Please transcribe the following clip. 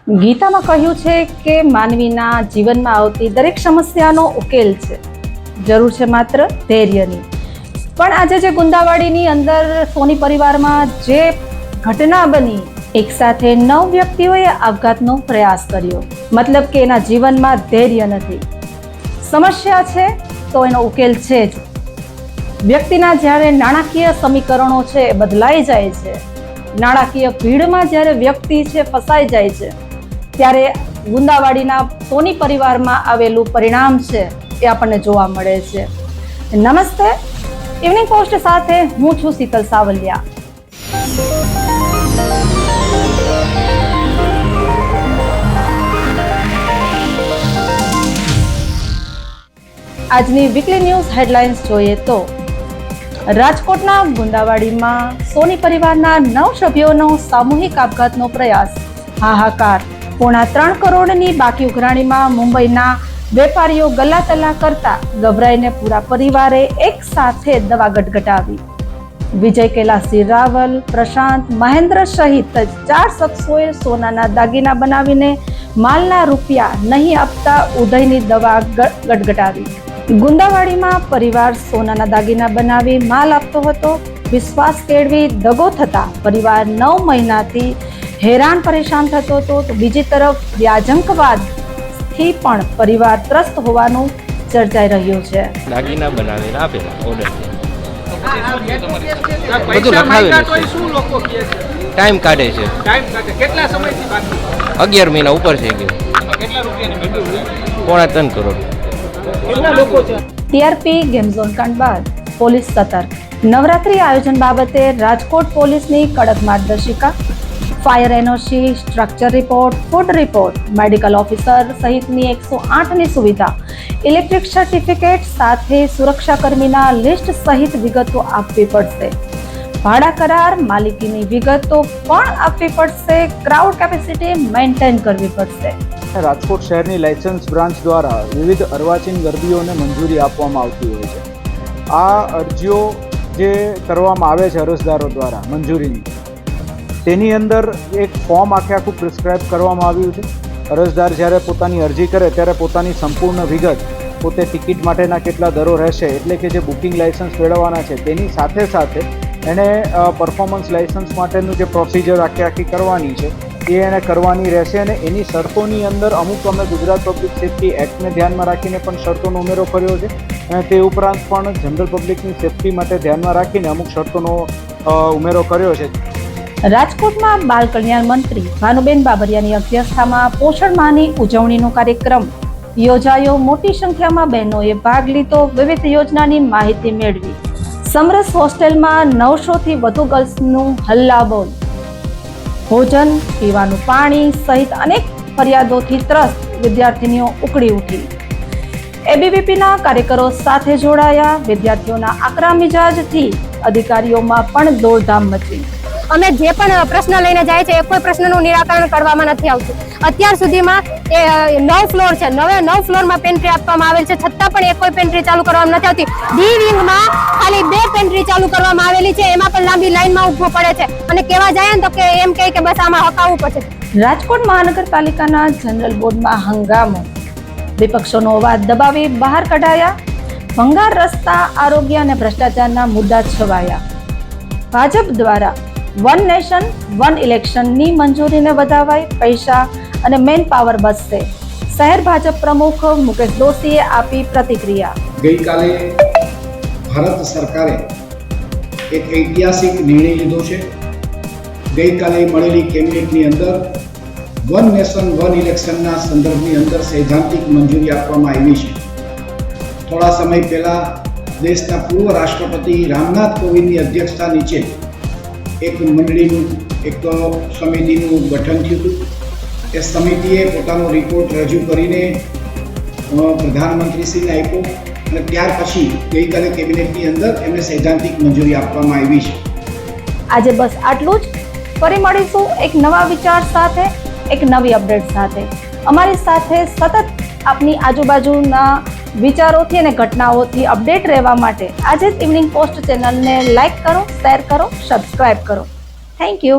ગીતામાં કહ્યું છે કે માનવીના જીવનમાં આવતી દરેક સમસ્યાનો ઉકેલ છે, જરૂર છે માત્ર ધૈર્યની. પણ આજે જે ગુંદાવાડીની અંદર સોની પરિવારમાં જે ઘટના બની, એક સાથે 9 વ્યક્તિઓએ આપઘાતનો પ્રયાસ કર્યો. મતલબ કે એના જીવનમાં ધૈર્ય નથી. સમસ્યા છે તો એનો ઉકેલ છે જ. વ્યક્તિના જ્યારે નાણાકીય સમીકરણો છે એ બદલાઈ જાય છે, નાણાકીય ભીડમાં જ્યારે વ્યક્તિ છે ફસાઈ જાય છે, ત્યારે ગુંદાવાડીના સોની પરિવારમાં આવેલું પરિણામ છે એ આપણને જોવા મળે છે. નમસ્તે, ઇવનિંગ પોસ્ટ સાથે હું છું શીતલ સાવલિયા. આજની વીકલી ન્યૂઝ હેડલાઇન્સ જોઈએ તો રાજકોટના ગુંદાવાડીમાં સોની પરિવારના 9 સભ્યોનો સામૂહિક આપઘાતનો પ્રયાસ. હાહાકાર. 3.5 કરોડની બાકી ઉઘરાણીમાં મુંબઈના વેપારીઓ ગલ્લાતલ્લા કરતા ગભરાઈને પૂરા પરિવારે એક સાથે દવા ગટગટાવી. વિજય કૈલાસી રાવલ, પ્રશાંત, મહેન્દ્ર સહિત 4 શખ્સોએ સોનાના દાગીના બનાવીને માલના રૂપિયા નહીં આપતા ઉદયની દવા ગટગટાવી. ગુંદાવાડીમાં પરિવાર સોનાના દાગીના બનાવી માલ આપતો હતો. વિશ્વાસ કેળવી દગો થતા પરિવાર 9 મહિનાથી હેરાન પરેશાન થતો હતો. તો બીજી તરફ વ્યાજંકવાદથી પણ પરિવાર ત્રસ્ત હોવાનું ચર્ચાઈ રહ્યું છે. દાગીના બનાવીને આપેલા ઓર્ડર ટાઈમ કાઢે છે. કેટલા સમયથી બાકી? 11 મહિના ઉપર થઈ ગયો. કેટલા રૂપિયાની? 3.5 કરોડ. ટીઆરપી ગેમ ઝોન કાંડ બાદ પોલીસ સતર્ક. નવરાત્રી આયોજન બાબતે રાજકોટ પોલીસની કડક માર્ગદર્શિકા. Fire NOC, structure report, food report, medical officer સહિતની 108ની સુવિધા, ઇલેક્ટ્રિક સર્ટિફિકેટ સાથે સુરક્ષાકર્મીના લિસ્ટ સહિત વિગતો આપવી પડશે. ભાડા કરાર, માલિકીની વિગતો પણ આપવી પડશે. ક્રાઉડ કેપેસિટી મેન્ટેન કરવી પડશે. રાજકોટ શહેરની લાયસન્સ બ્રાન્ચ દ્વારા વિવિધ અર્વાચીન ગરબીઓને મંજૂરી આપવામાં આવતી હોય છે. આ અરજીઓ જે કરવામાં આવે છે અરજદારો દ્વારા મંજૂરીની, તેની અંદર એક ફોર્મ આખું પ્રિસ્ક્રાઇબ કરવામાં આવ્યું છે. અરજદાર જ્યારે પોતાની અરજી કરે ત્યારે પોતાની સંપૂર્ણ વિગત, પોતે ટિકિટ માટેના કેટલા દરો રહેશે, એટલે કે જે બુકિંગ લાયસન્સ મેળવવાના છે તેની સાથે સાથે એણે પરફોર્મન્સ લાયસન્સ માટેનું જે પ્રોસિજર આખી કરવાની છે એ એને કરવાની રહેશે. અને એની શરતોની અંદર અમુક અમે ગુજરાત પબ્લિક સેફ્ટી એક્ટને ધ્યાનમાં રાખીને પણ શરતોનો ઉમેરો કર્યો છે. અને તે ઉપરાંત પણ જનરલ પબ્લિકની સેફ્ટી માટે ધ્યાનમાં રાખીને અમુક શરતોનો ઉમેરો કર્યો છે. રાજકોટમાં બાલ કલ્યાણ મંત્રી ભાનુબેન બાબરિયાની અધ્યક્ષતામાં પોષણ માહની ઉજવણીનો કાર્યક્રમ યોજાયો. મોટી સંખ્યામાં બહેનોએ ભાગ લીધો, વિવિધ યોજનાની માહિતી મેળવી. સમરસ હોસ્ટેલમાં 900થી વધુ ગર્લ્સનું હલ્લાબોલ. ભોજન, પીવાનું પાણી સહિત અનેક ફરિયાદોથી ત્રસ્ત વિદ્યાર્થીનીઓ ઉકળી ઉઠી. એબીવીપીના કાર્યકરો સાથે જોડાયા. વિદ્યાર્થીઓના આકરા મિજાજથી અધિકારીઓમાં પણ દોડધામ મચી. અમે જે પણ પ્રશ્ન લઈને જાય છે એ કોઈ પ્રશ્નનું નિરાકરણ કરવામાં નથી આવતું. અત્યાર સુધીમાં એ 9 ફ્લોર છે, 9 ફ્લોરમાં પેન્ટ્રી આપવામાં આવેલ છે, છતાં પણ એ કોઈ પેન્ટ્રી ચાલુ કરવામાં નથી આવતી. ડી વિંગમાં ખાલી 2 પેન્ટ્રી ચાલુ કરવામાં આવેલી છે, એમાં પણ લાંબી લાઈનમાં ઊભું પડે છે. અને કહેવા જાય ને તો કે એમ કહે કે બસ આમાં હકાવવું પડશે. રાજકોટ મહાનગરપાલિકાના જનરલ બોર્ડમાં હંગામો. વિપક્ષોનો અવાજ દબાવી બહાર કઢાયા. ભંગાર રસ્તા, આરોગ્ય અને ભ્રષ્ટાચારના મુદ્દા છવાયા. ભાજપ દ્વારા 1 નેશન 1 ઇલેક્શનની મંજૂરીને વધાવાઈ. પૈસા અને મેન પાવર બચશે. શહેર ભાજપ પ્રમુખ મુકેશ દોશીએ આપી પ્રતિક્રિયા. ગઈકાલે ભારત સરકારે એક ઐતિહાસિક નિર્ણય લીધો છે. ગઈકાલે મળેલી કેબિનેટની અંદર 1 નેશન 1 ઇલેક્શનના સંદર્ભની અંદર સૈદ્ધાંતિક મંજૂરી આપવામાં આવી છે. થોડા સમય પહેલા દેશના પૂર્વ રાષ્ટ્રપતિ રામનાથ કોવિંદની અધ્યક્ષતા નીચે એક મંડળીનું, એક સમિતિનું ગઠન થયું હતું. એ સમિતિએ પોતાનો રિપોર્ટ રજૂ કરીને પ્રધાનમંત્રીશ્રીને આપ્યો અને ત્યાર પછી ગઈકાલે કેબિનેટની અંદર એમને સૈદ્ધાંતિક મંજૂરી આપવામાં આવી છે. આજે બસ આટલું જ. ફરી મળીશું એક નવા વિચાર સાથે, એક નવી અપડેટ સાથે. અમારી સાથે સતત આપની આજુબાજુના વિચારોથી અને ઘટનાઓથી અપડેટ રહેવા માટે આજે જ ઇવનિંગ પોસ્ટ ચેનલને લાઇક કરો, શેર કરો, સબસ્ક્રાઇબ કરો. Thank you.